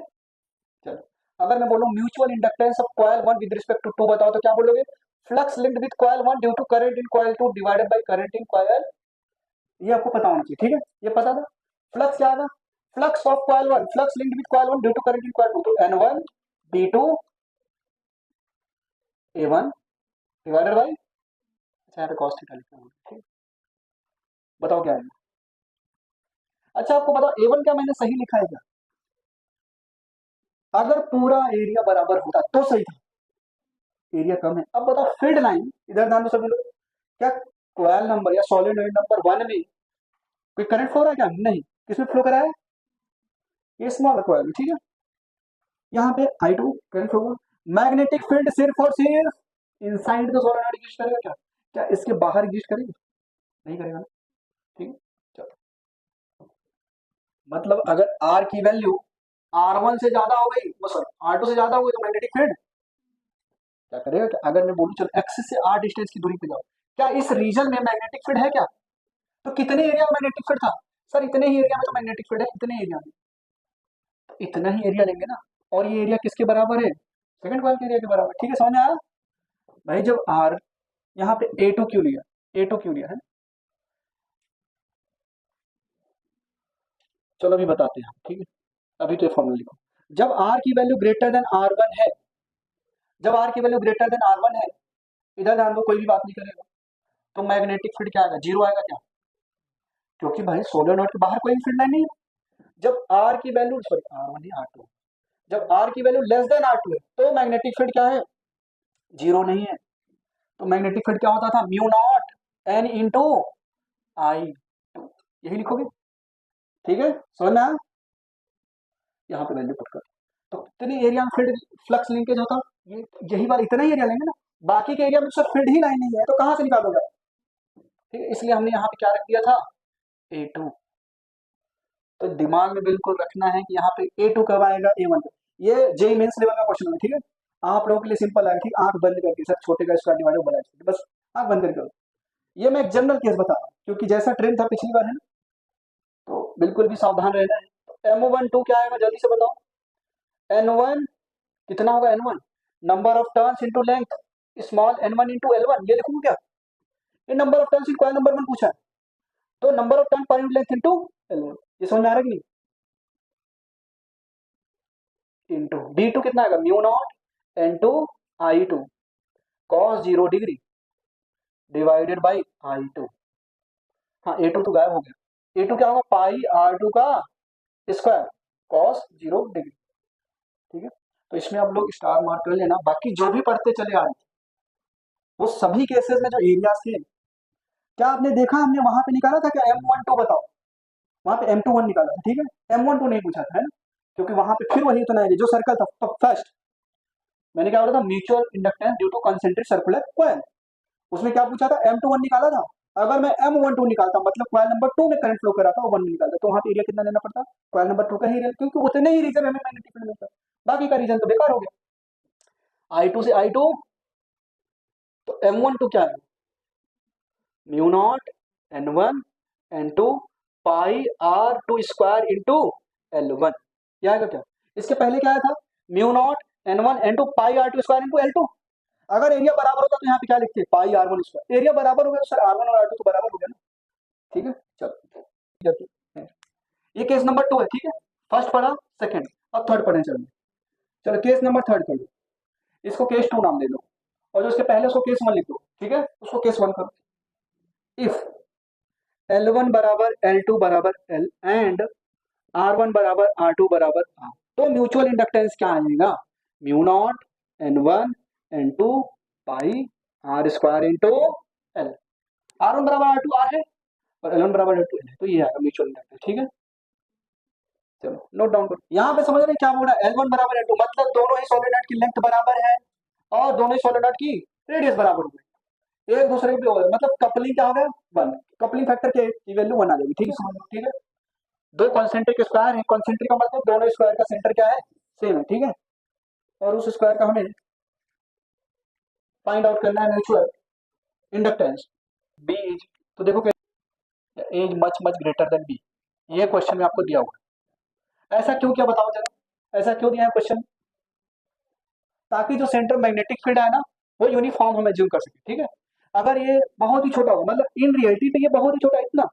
चलो, अगर मैं बोलूँ mutual inductance of coil 1 with respect to 2 बताओ, तो क्या बोलोगे, flux linked with coil 1 due to current in coil 2 divided by current in coil. ये आपको पता होना चाहिए, ठीक है, ये पता था। फ्लक्स क्या था, flux of coil 1, flux linked with coil 1 due to current in coil 2, तो N1 D2 A1 divided by, अच्छा यहाँ पे cos थीटा लिखा हुआ है, ठीक, बताओ क्या है। अच्छा, आपको बताओ A1 क्या मैंने सही लिखा है क्या, अगर पूरा एरिया बराबर होता तो सही था, एरिया कम है। अब बताओ फील्ड लाइन, इधर ध्यान दो सभी लोग, क्या कॉइल नंबर या सॉलिनॉइड नंबर 1 में कोई करंट फ्लो रहा है क्या, नहीं, किसमें फ्लो करा है, ये स्मॉल कॉइल, ठीक है। यहाँ पे I2 current flow, magnetic field सिर्फ और सिर्फ इनसाइड द सोलेनॉइड एग्जिस्ट करेगा क्या, क्या इसके बाहर एग्जिस्ट करेगा, नहीं करेगा ना, ठीक है। चलो, मतलब अगर R की वैल्यू R1 से ज्यादा हो गई, सॉरी R2 से ज्यादा हो गई, तो मैग्नेटिक फील्ड क्या करेगा, क्या अगर मैं बोलूं चलो एक्सिस से R डिस्टेंस की दूरी पे जाओ, क्या इस रीजन में मैग्नेटिक फील्ड है क्या, तो कितने एरिया में मैग्नेटिक फील्ड था, सर इतने ही एरिया में तो मैग्नेटिक फील्ड है, इतने एरिया में, तो इतना ही एरिया लेंगे ना, और ये एरिया किसके बराबर है, सेकंड कॉइल के एरिया के बराबर, ठीक है, समझ में आया भाई। जब R यहाँ पे A2 क्यों लिया, A2 क्यों लिया है, चलो अभी बताते हैं, ठीक है, अभी तो ये फॉर्मूला लिखो। जब R की वैल्यू ग्रेटर देन R1 है, जब R की वैल्यू ग्रेटर देन R1 है, इधर ध्यान दो, कोई भी बात नहीं करेगा, तो मैग्नेटिक फील्ड क्या आएगा, जीरो आएगा क्या, क्योंकि भाई सोलेनॉइड के बाहर कोई फील्ड लाइन नहीं है। जब R की वैल्यू, सॉरी R1 नहीं R2, जब R की वैल्यू लेस देन R2 है, तो मैग्नेटिक फील्ड क्या है, जीरो नहीं है, तो मैग्नेटिक फील्ड क्या होता था, mu naught N into I, यही लिखोगे, ठीक है, समझ में आया, यहाँ पे वैल्यू पुट कर, तो कितने एरिया में फील्ड फ्लक्स लिंकेज होता, ये यही बात, इतना ही एरिया लेंगे ना, बाकी के एरिया में सिर्फ फील्ड ही लाइन नहीं है, तो कहाँ से निकालोगे, ठीक है, इसलिए हमने यहाँ पे क्या रख दिया था, A2। तो दिमाग में बिल्कुल रखना है कि यहाँ पे A2 कब आएगा, A1। ये जेई मेंस लेवल का क्वेश्चन है, ठीक है, आप लोगों के लिए सिंपल है, ठीक, आंख बंद करके, सर छोटे का स्क्वायर डिवाइडेड बड़ा, बस आंख बंद करके, ये मैं एक जनरल केस बता रहा हूँ, क्योंकि जैसा ट्रेंड था पिछली बार है ना, तो बिल्कुल भी सावधान रहना है। तो M12 क्या आएगा, जल्दी से बताओ, N1 कितना होगा, N1 number of turns into length, small N1 into L1, ये लिखूंगा क्या, ये number of turns in coil number 1 पूछा है, तो नंबर ऑफ टर्न पर यूनिट लेंथ इनटू L1, ये समझ में आ रहा है कि नहीं, इंटू D2 कितना आएगा, mu naught N2 I2 cos 0 degree divided by I2। हाँ, A2 तो गायब हो गया, A2 क्या होगा, पाई R2 का स्क्वायर cos 0 डिग्री, ठीक है। तो इसमें आप लोग स्टार मार्क कर लेना, बाकी जो भी पढ़ते चले आ रहे थे वो सभी केसेस में जो एरियाज थे, क्या आपने देखा हमने वहां पे निकाला था क्या, M12 बताओ, वहां पे M21 निकाला था, ठीक है, M12 नहीं पूछा था, है ना, क्योंकि वहां पे फिर वही उतना जो सर्कल था, तो फर्स्ट मैंने क्या बोला था, mutual inductance due two concentric circular coil, उसमें क्या पूछा था, M21 निकाला था। अगर मैं M12 निकालता, मतलब कॉइल नंबर 2 में करंट फ्लो कर रहा था, वो 1 में निकालता, तो वहां पे एरिया कितना लेना पड़ता, कॉइल नंबर 2 का ही एरिया, क्योंकि उतने ही रीजन हमें मैग्नेटिक फील्ड मिलता, बाकी का रीजन तो बेकार हो गया। I2 से I2, तो M12 क्या है, mu not N1 N2 pi R2 square into L1, यह आएगा क्या, इसके पहले क्या आया था, mu naught N1 N2 pi R2 square into L2। अगर एरिया बराबर होता तो यहाँ पे क्या लिखते, पाई R1 स्क्वायर। एरिया बराबर हो गया तो सर R1 और R2 तो बराबर हो गया ना, ठीक है। चलो ये केस नंबर 2 है, ठीक है। फर्स्ट पढ़ा, सेकंड, अब थर्ड पढ़े। चलो चलो केस नंबर थर्ड कर लो, इसको केस 2 नाम दे दो, और जो उसके पहले उसको केस 1 लिख दो, ठीक है, उसको केस 1 करो। इफ L1 बराबर L2 बराबर L एंड R1 बराबर R2 बराबर R, तो म्यूचुअल इंडक्टेंस क्या आएगा, mu not N1 N2 pi R square into L। R1 बराबर R2 R है और L1 बराबर L2 L है, तो ये आएगा म्यूचुअल इंडक्टेंस, ठीक है। चलो नोट डाउन करो, यहाँ पे समझ रहे हैं क्या बोल रहा है, L1 बराबर L2 मतलब दोनों ही सोलेनोइड की लेंथ बराबर है और दोनों ही सोलेनोइड की रेडियस बराबर हो गई, एक दूसरे के मतलब कपलिंग क्या हो गया, 1, कपलिंग फैक्टर की वैल्यू 1 आ जाएगी, ठीक है, समझ लो, ठीक है। दो कॉन्सेंट्रिक स्क्वायर है, कॉन्सेंट्रिक का मतलब दोनों स्क्वायर का सेंटर क्या है, सेम है, ठीक है, और उस स्क्वायर का हमें फाइंड आउट करना है म्यूचुअल इंडक्टेंस बी इज, तो देखो is much much greater than B, ये क्वेश्चन में आपको दिया हुआ है। ऐसा क्यों, क्या बताओ जरा, ऐसा क्यों दिया है क्वेश्चन, ताकि जो सेंटर मैग्नेटिक फील्ड है ना वो यूनिफॉर्म हम एज्यूम कर सके, ठीक है। अगर ये बहुत ही छोटा होगा, मतलब इन रियलिटी पे ये बहुत ही छोटा है इतना,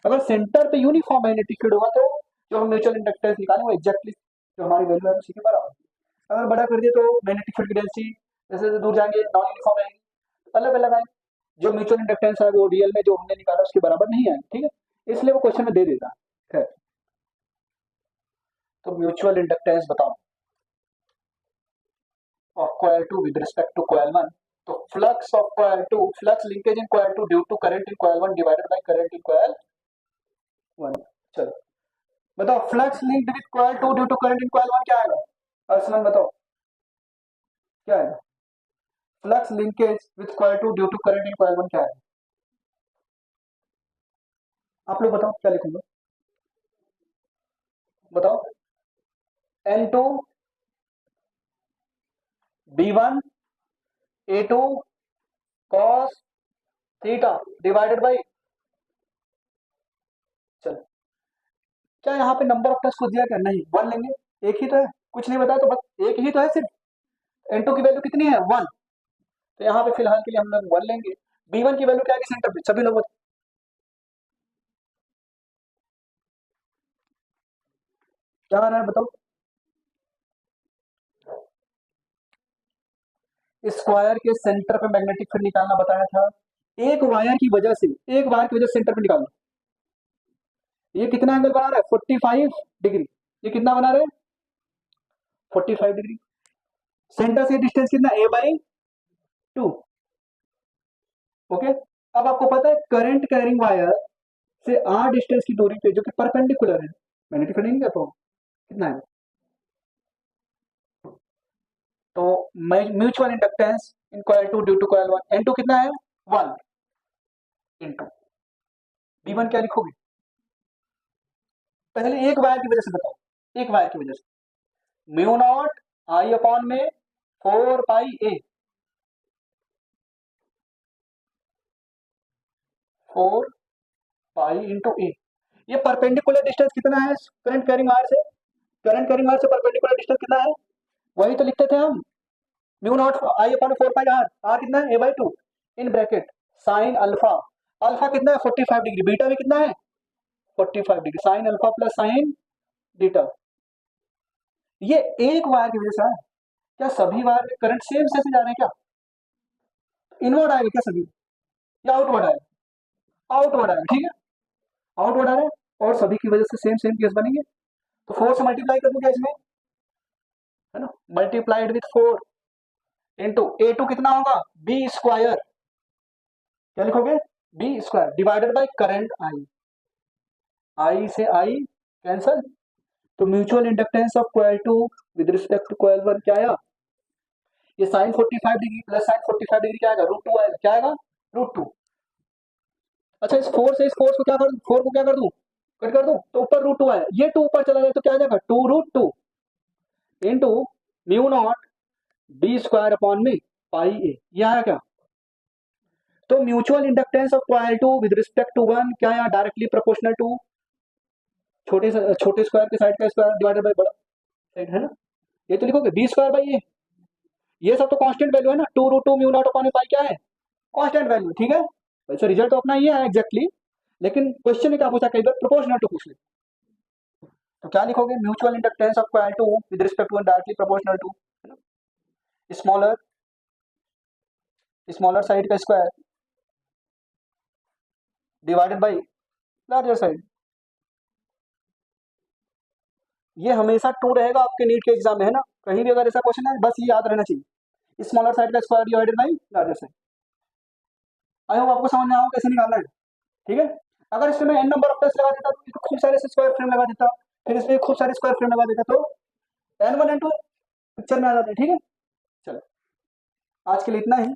अगर सेंटर पे यूनिफॉर्म मैग्नेटिक फील्ड होगा तो जो हम म्यूचुअल इंडक्टेंस निकालें वो एग्जैक्टली जो हमारी वैल्यू है उसी के बराबर। अगर बड़ा कर दिए तो मैग्नेटिक फील्ड की डेंसिटी जैसे जैसे दूर जाएंगे नॉन यूनिफॉर्म आएगी, अलग अलग आएगी, जो म्यूचुअल इंडक्टेंस है वो रियल में जो हमने निकाला उसके बराबर नहीं आएगी, ठीक है, इसलिए वो क्वेश्चन में दे देता है। तो म्यूचुअल इंडक्टेंस बताओ of coil 2 with respect to coil 1, तो flux of coil 2, flux linkage in coil 2 due to current in coil 1 divided by current in coil 1। चलो बताओ flux linked with coil 2 due to current in coil 1 क्या आएगा, अर्सलन बताओ क्या आएगा, flux linkage with coil 2 due to current in coil 1 क्या आएगा, आप लोग बताओ क्या लिखूंगा, बताओ N2 B1 A2 cos theta divided by, चलो क्या यहाँ पे नंबर ऑफ टर्न्स को दिया क्या, नहीं, 1 लेंगे, एक ही तो है, कुछ नहीं बताया तो बस एक ही तो है सिर्फ, N2 की वैल्यू कितनी है 1, तो यहाँ पे फिलहाल के लिए हम लोग 1 लेंगे। B1 की वैल्यू क्या है सेंटर पे, सभी लोग बताओ क्या आ रहा है, बताओ, स्क्वायर के सेंटर पे मैग्नेटिक फील्ड निकालना बताया था, एक वायर की वजह से, एक वायर की वजह से सेंटर पे निकालना, ये कितना एंगल बना रहा है 45 डिग्री, ये कितना बना रहे हैं 45 डिग्री, सेंटर से डिस्टेंस कितना a/2, ओके। अब आपको पता है करंट कैरिंग वायर से r डिस्टेंस की दूरी पे जो कि परपेंडिकुलर है, मैग्नेटिक फील्ड नहीं कहता हूं कितना है, तो mutual inductance in coil 2 due to coil 1 N2 कितना है 1 इंटू B1 क्या लिखोगे, पहले एक वायर की वजह से बताओ, एक वायर की वजह से म्यू नॉट I अपॉन में 4 पाई A, 4 पाई इंटू A, ये परपेंडिकुलर डिस्टेंस कितना है करंट कैरिंग वायर से, करंट कैरिंग वायर से परपेंडिकुलर डिस्टेंस कितना है, वही तो लिखते थे हम, mu naught I upon 4 pi R कितना है a/2 in bracket sine alpha, alpha कितना है 45 डिग्री, बीटा भी कितना है 45 degree, sine alpha plus sign beta, ये एक वायर की वजह से है, क्या सभी वायर में करंट सेम से जा रहे हैं क्या, इनवर्ड आएगा क्या सभी, या आउटवर्ड आएगा, आउटवर्ड आएगा, ठीक है, आउटवर्ड आ रहा है और सभी की वजह से सेम सेम केस बनेंगे, तो 4 से मल्टीप्लाई कर दूंगा इसमें, है ना, मल्टीप्लाइड विथ 4 इंटू A2 कितना होगा बी स्क्वायर, क्या लिखोगे B square divided by current I से आई कैंसल, तो mutual inductance of coil 2 with respect to coil 1 क्या आया, ये sine 45 degree plus sine 45 degree क्या आएगा √2 आएगा, क्या आएगा √2। अच्छा इस 4 से इस 4 को क्या कर दूं, 4 को क्या कर दूं कट कर दूं, तो ऊपर √2 आया, ये 2 ऊपर चला जाए तो क्या आ जाएगा 2 √2 into mu nought B square upon में पाई ए, ये आया क्या, तो mutual inductance of coil 2 with respect to 1 क्या है डायरेक्टली प्रोपोर्शनल टू छोटे स्क्वायर के साइड का स्क्वायर डिवाइडेड बाय बड़ा साइड, है ना, ये तो लिखोगे बी स्क्वायर बाई ए, ये सब तो कांस्टेंट वैल्यू है ना, 2√2 म्यू नॉट अपॉन पाई क्या है, कांस्टेंट वैल्यू, ठीक है। वैसे रिजल्ट तो अपना ये है एग्जैक्टली, लेकिन क्वेश्चन ने क्या पूछा, कई बार प्रोपोर्शनल टू पूछ ले। तो क्या लिखोगे, mutual inductance of coil two with respect to directly proportional to, है ना, स्मॉलर स्मॉलर साइड का square divided by larger side. ये हमेशा टू रहेगा आपके नीट के एग्जाम में, है ना, कहीं भी अगर ऐसा क्वेश्चन है बस ये याद रहना चाहिए, स्मॉलर साइड का square divided by larger side. I hope आपको समझ में आया कैसे निकालना है, ठीक है। अगर इसमें मैं n नंबर ऑफ टेस्ट लगा देता तो खूब सारे स्क्वायर फ्रेम लगा देता, फिर इसमें खूब सारे स्क्वायर फ्रेम लगा देता, तो n1 n2 पिक्चर में आ जाते, ठीक है। चलो आज के लिए इतना ही।